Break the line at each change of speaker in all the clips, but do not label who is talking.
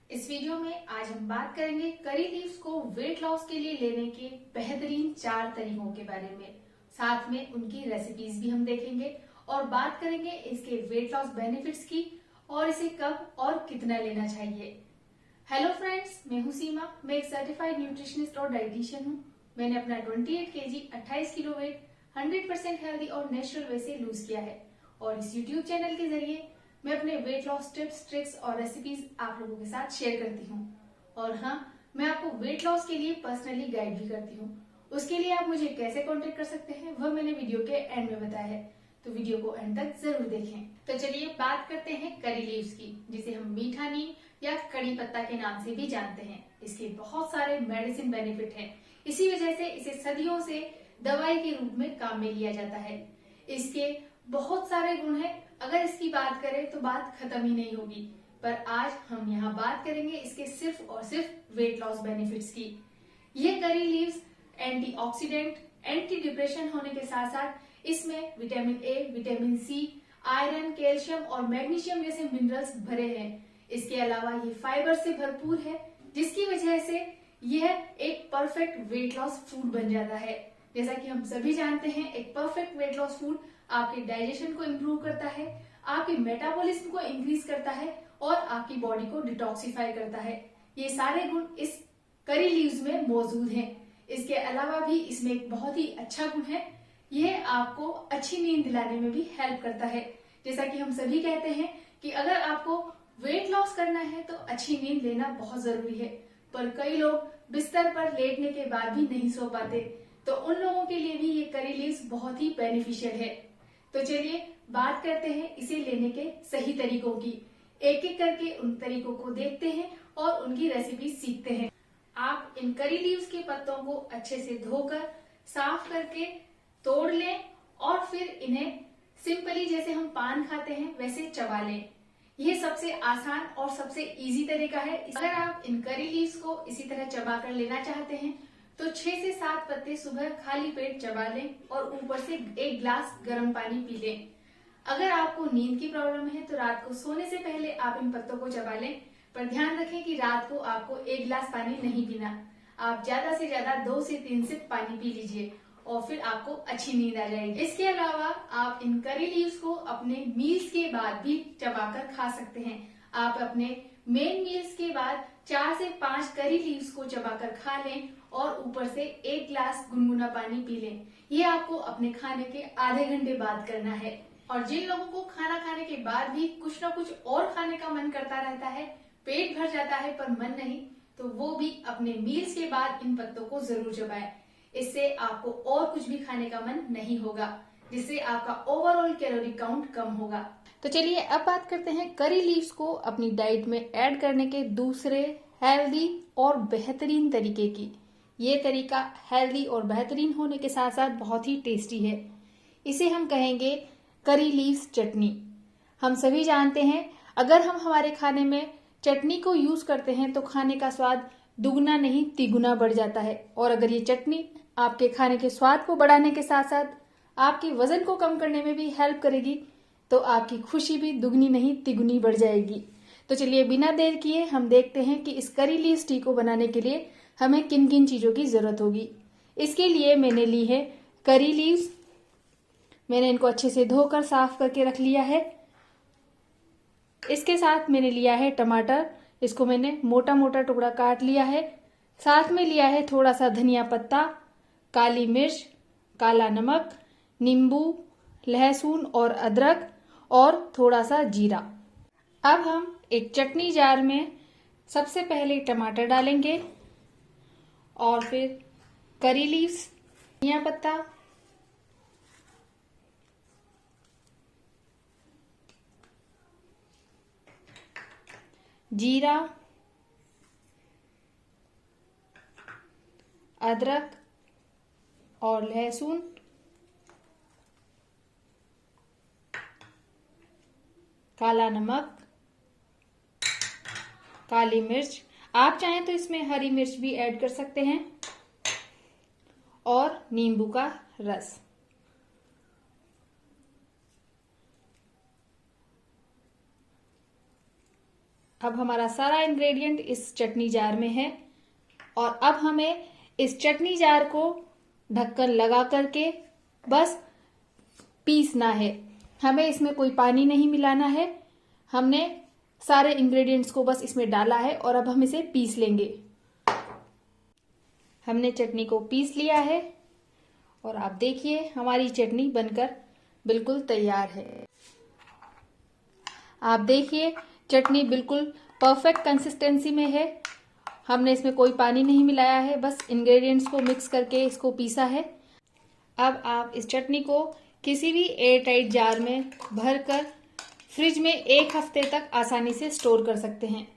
इस वीडियो में आज हम बात करेंगे करी लीव्स को वेट लॉस के लिए लेने के बेहतरीन 4 तरीकों के बारे में। साथ में उनकी रेसिपीज भी हम देखेंगे और बात करेंगे इसके वेट लॉस बेनिफिट्स की और इसे कब और कितना लेना चाहिए। हेलो फ्रेंड्स, मैं हूं सीमा। मैं एक सर्टिफाइड न्यूट्रिशनिस्ट और डाइटिशियन हूं। मैंने अपना 28 केजी 28 किलो वेट 100% हेल्दी और नेचुरल वे से लूज किया है और इस यूट्यूब चैनल के जरिए मैं अपने वेट लॉस टिप्स, ट्रिक्स और रेसिपीज आप लोगों के साथ शेयर करती हूँ। और हाँ, मैं आपको वेट लॉस के लिए पर्सनली गाइड भी करती हूँ। उसके लिए आप मुझे कैसे कांटेक्ट कर सकते हैं वह मैंने वीडियो के एंड में बताया है, तो वीडियो को एंड तक जरूर देखें। तो चलिए बात करते हैं करी लीव्स की, जिसे हम मीठा नीम या कड़ी पत्ता के नाम से भी जानते हैं। इसके बहुत सारे मेडिसिन बेनिफिट हैं। इसी वजह से इसे सदियों से दवाई के रूप में काम में लिया जाता है। इसके बहुत सारे गुण हैं। अगर इसकी बात करें तो बात खत्म ही नहीं होगी, पर आज हम यहाँ बात करेंगे इसके सिर्फ और सिर्फ वेट लॉस बेनिफिट्स की। ये curry leaves antioxidant, anti depression होने के साथ साथ इसमें vitamin A, vitamin C, iron, calcium और मैग्नीशियम जैसे मिनरल्स भरे हैं। इसके अलावा ये फाइबर से भरपूर है, जिसकी वजह से यह एक परफेक्ट वेट लॉस फूड बन जाता है। जैसा कि हम सभी जानते हैं, एक परफेक्ट वेट लॉस फूड आपके डाइजेशन को इम्प्रूव करता है, आपके मेटाबॉलिज्म को इंक्रीज करता है और आपकी बॉडी को डिटॉक्सिफाई करता है। ये सारे गुण इस करी लीव्स में मौजूद हैं। इसके अलावा भी इसमें एक बहुत ही अच्छा गुण है, यह आपको अच्छी नींद दिलाने में भी हेल्प करता है। जैसा कि हम सभी कहते हैं कि अगर आपको वेट लॉस करना है तो अच्छी नींद लेना बहुत जरूरी है, पर कई लोग बिस्तर पर लेटने के बाद भी नहीं सो पाते, तो उन लोगों के लिए भी ये करी लीव्स बहुत ही बेनिफिशियल है। तो चलिए बात करते हैं इसे लेने के सही तरीकों की। एक एक करके उन तरीकों को देखते हैं और उनकी रेसिपी सीखते हैं। आप इन करी लीव्स के पत्तों को अच्छे से धोकर साफ करके तोड़ लें और फिर इन्हें सिंपली जैसे हम पान खाते हैं वैसे चबा लें। यह सबसे आसान और सबसे इजी तरीका है। अगर आप इन करी लीव्स को इसी तरह चबा कर लेना चाहते हैं तो 6 से 7 पत्ते सुबह खाली पेट चबा लें और ऊपर से 1 ग्लास गर्म पानी पी लें। अगर आपको नींद की प्रॉब्लम है तो रात को सोने से पहले आप इन पत्तों को चबा लें, पर ध्यान रखें कि रात को आपको 1 ग्लास पानी नहीं पीना। आप ज्यादा से ज्यादा 2 से 3 सिप पानी पी लीजिए और फिर आपको अच्छी नींद आ जाएगी। इसके अलावा आप इन करी लीव्स को अपने मील्स के बाद भी चबाकर खा सकते हैं। आप अपने मेन मील्स के बाद 4 से 5 करी लीव्स को चबाकर खा लें और ऊपर से 1 ग्लास गुनगुना पानी पी लें। ये आपको अपने खाने के आधे घंटे बाद करना है। और जिन लोगों को खाना खाने के बाद भी कुछ ना कुछ और खाने का मन करता रहता है, पेट भर जाता है पर मन नहीं, तो वो भी अपने मील्स के बाद इन पत्तों को जरूर चबाएं। इससे आपको और कुछ भी खाने का मन नहीं होगा, जिससे आपका ओवरऑल कैलोरी काउंट कम होगा। तो चलिए अब बात करते हैं करी लीव्स को अपनी डाइट में ऐड करने के दूसरे हेल्दी और बेहतरीन तरीके की। ये तरीका हेल्दी और बेहतरीन होने के साथ साथ बहुत ही टेस्टी है। इसे हम कहेंगे करी लीव्स चटनी। हम सभी जानते हैं, अगर हम हमारे खाने में चटनी को यूज करते हैं तो खाने का स्वाद दुगना नहीं तिगुना बढ़ जाता है। और अगर ये चटनी आपके खाने के स्वाद को बढ़ाने के साथ साथ आपके वजन को कम करने में भी हेल्प करेगी, तो आपकी खुशी भी दुगनी नहीं तिगुनी बढ़ जाएगी। तो चलिए बिना देर किए हम देखते हैं कि इस करी लीव्स टी को बनाने के लिए हमें किन किन चीजों की जरूरत होगी। इसके लिए मैंने ली है करी लीव्स। मैंने इनको अच्छे से धोकर साफ करके रख लिया है। इसके साथ मैंने लिया है टमाटर, इसको मैंने मोटा मोटा टुकड़ा काट लिया है। साथ में लिया है थोड़ा सा धनिया पत्ता, काली मिर्च, काला नमक, नींबू, लहसुन और अदरक और थोड़ा सा जीरा। अब हम एक चटनी जार में सबसे पहले टमाटर डालेंगे और फिर करी लीव्स, धनिया पत्ता, जीरा, अदरक और लहसुन, काला नमक, काली मिर्च, आप चाहें तो इसमें हरी मिर्च भी ऐड कर सकते हैं, और नींबू का रस। अब हमारा सारा इंग्रेडिएंट इस चटनी जार में है और अब हमें इस चटनी जार को ढक्कन लगा करके बस पीसना है। हमें इसमें कोई पानी नहीं मिलाना है। हमने सारे इंग्रेडिएंट्स को बस इसमें डाला है और अब हम इसे पीस लेंगे। हमने चटनी को पीस लिया है और आप देखिए हमारी चटनी बनकर बिल्कुल तैयार है। आप देखिए चटनी बिल्कुल परफेक्ट कंसिस्टेंसी में है। हमने इसमें कोई पानी नहीं मिलाया है, बस इंग्रेडिएंट्स को मिक्स करके इसको पीसा है। अब आप इस चटनी को किसी भी एयर टाइट जार में भरकर फ्रिज में 1 हफ्ते तक आसानी से स्टोर कर सकते हैं।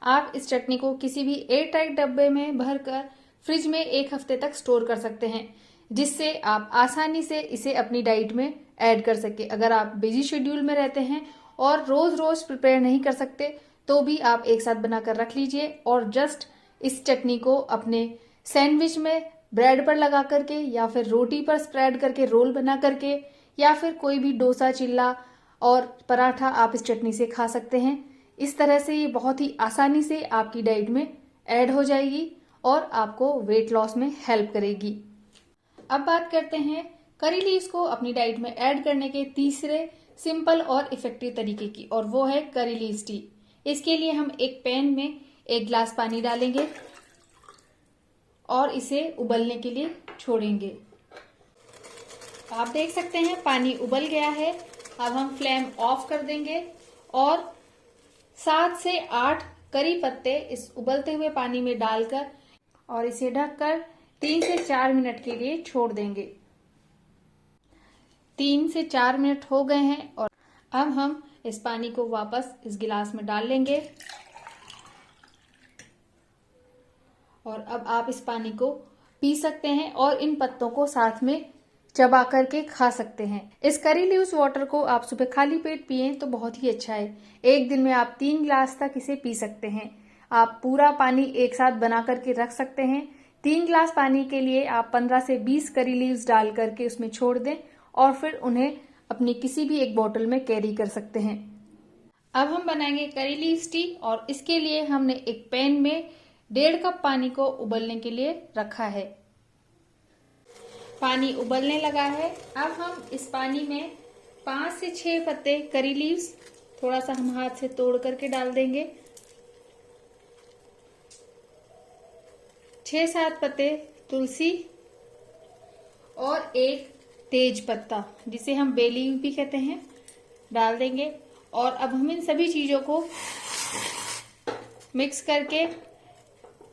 आप इस चटनी को किसी भी एयर टाइट डब्बे में भरकर फ्रिज में 1 हफ्ते तक स्टोर कर सकते हैं, जिससे आप आसानी से इसे अपनी डाइट में ऐड कर सके। अगर आप बिजी शेड्यूल में रहते हैं और रोज रोज प्रिपेयर नहीं कर सकते तो भी आप एक साथ बनाकर रख लीजिए और जस्ट इस चटनी को अपने सैंडविच में ब्रेड पर लगा करके या फिर रोटी पर स्प्रेड करके रोल बना करके या फिर कोई भी डोसा, चिल्ला और पराठा आप इस चटनी से खा सकते हैं। इस तरह से ये बहुत ही आसानी से आपकी डाइट में ऐड हो जाएगी और आपको वेट लॉस में हेल्प करेगी। अब बात करते हैं करी लीव्स को अपनी डाइट में ऐड करने के तीसरे सिंपल और इफेक्टिव तरीके की, और वो है करी लीव्स टी। इसके लिए हम एक पैन में 1 गिलास पानी डालेंगे और इसे उबलने के लिए छोड़ेंगे। आप देख सकते हैं पानी उबल गया है। अब हम फ्लेम ऑफ कर देंगे और 7 से 8 करी पत्ते इस उबलते हुए पानी में डालकर और इसे ढककर 3 से 4 मिनट के लिए छोड़ देंगे। 3 से 4 मिनट हो गए हैं और अब हम इस पानी को वापस इस गिलास में डाल लेंगे और अब आप इस पानी को पी सकते हैं और इन पत्तों को साथ में चबा करके खा सकते हैं। इस करी लीव्स वाटर को आप सुबह खाली पेट पिएं तो बहुत ही अच्छा है। एक दिन में आप 3 गिलास तक इसे पी सकते हैं। आप पूरा पानी एक साथ बना करके रख सकते हैं। 3 गिलास पानी के लिए आप 15 से 20 करी लीव्स डाल करके उसमें छोड़ दें और फिर उन्हें अपनी किसी भी एक बोतल में कैरी कर सकते हैं। अब हम बनाएंगे करी लीव्स टी और इसके लिए हमने एक पैन में 1.5 कप पानी को उबलने के लिए रखा है। पानी उबलने लगा है। अब हम इस पानी में 5 से 6 पत्ते करी लीव्स थोड़ा सा हम हाथ से तोड़ करके डाल देंगे। 6-7 पत्ते तुलसी और 1 तेज पत्ता, जिसे हम बे लीफ भी कहते हैं, डाल देंगे और अब हम इन सभी चीजों को मिक्स करके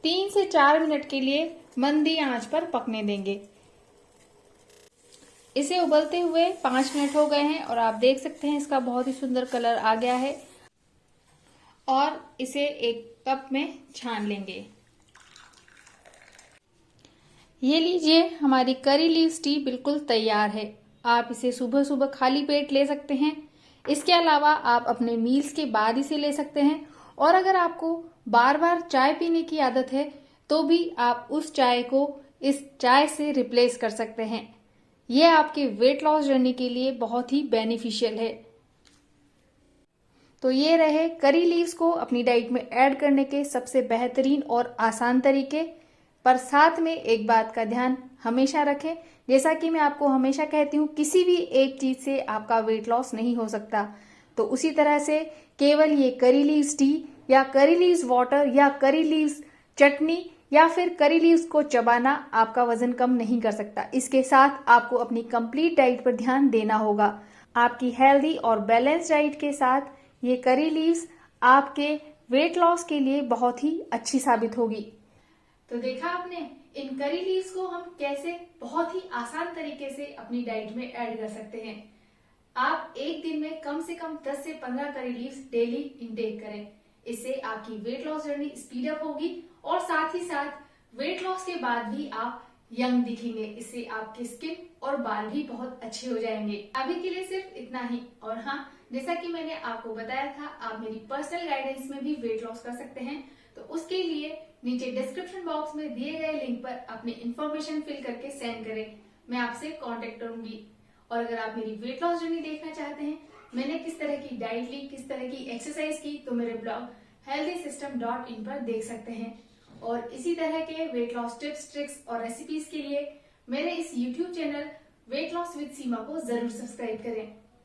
3 से 4 मिनट के लिए मंदी आंच पर पकने देंगे। इसे उबलते हुए 5 मिनट हो गए हैं और आप देख सकते हैं इसका बहुत ही सुंदर कलर आ गया है और इसे एक कप में छान लेंगे। ये लीजिए, हमारी करी लीव्स टी बिल्कुल तैयार है। आप इसे सुबह सुबह खाली पेट ले सकते हैं। इसके अलावा आप अपने मील्स के बाद इसे ले सकते हैं और अगर आपको बार बार चाय पीने की आदत है तो भी आप उस चाय को इस चाय से रिप्लेस कर सकते हैं। यह आपके वेट लॉस जर्नी के लिए बहुत ही बेनिफिशियल है। तो ये रहे करी लीव्स को अपनी डाइट में ऐड करने के सबसे बेहतरीन और आसान तरीके। पर साथ में एक बात का ध्यान हमेशा रखें, जैसा कि मैं आपको हमेशा कहती हूँ, किसी भी एक चीज से आपका वेट लॉस नहीं हो सकता। तो उसी तरह से केवल ये करी लीव्स टी या करी लीव्स वाटर या करी लीव्स चटनी या फिर करी लीव्स को चबाना आपका वजन कम नहीं कर सकता। इसके साथ आपको अपनी कंप्लीट डाइट पर ध्यान देना होगा। आपकी हेल्दी और बैलेंस डाइट के साथ ये करी लीव्स आपके वेट लॉस के लिए बहुत ही अच्छी साबित होगी। तो देखा आपने, इन करी लीव्स को हम कैसे बहुत ही आसान तरीके से अपनी डाइट में ऐड कर सकते हैं। आप एक दिन में कम से कम 10 से 15 करी लीव्स डेली इंटेक करें। इससे आपकी weight loss journey speed up होगी और साथ ही साथ वेट लॉस के बाद भी आप यंग दिखेंगे। इससे आपकी स्किन और बाल भी बहुत अच्छे हो जाएंगे। अभी के लिए सिर्फ इतना ही। और हाँ, जैसा कि मैंने आपको बताया था, आप मेरी पर्सनल गाइडेंस में भी वेट लॉस कर सकते हैं। तो उसके लिए नीचे डिस्क्रिप्शन बॉक्स में दिए गए लिंक पर अपनी इंफॉर्मेशन फिल करके सेंड करें। मैं आपसे कांटेक्ट करूंगी। और अगर आप मेरी वेट लॉस जर्नी देखना चाहते हैं मैंने किस तरह की डाइट ली, किस तरह की एक्सरसाइज की, तो मेरे ब्लॉग healthysystem.in पर देख सकते हैं। और इसी तरह के वेट लॉस टिप्स, ट्रिक्स और रेसिपीज के लिए मेरे इस YouTube channel weight loss with Seema को जरूर सब्सक्राइब करें।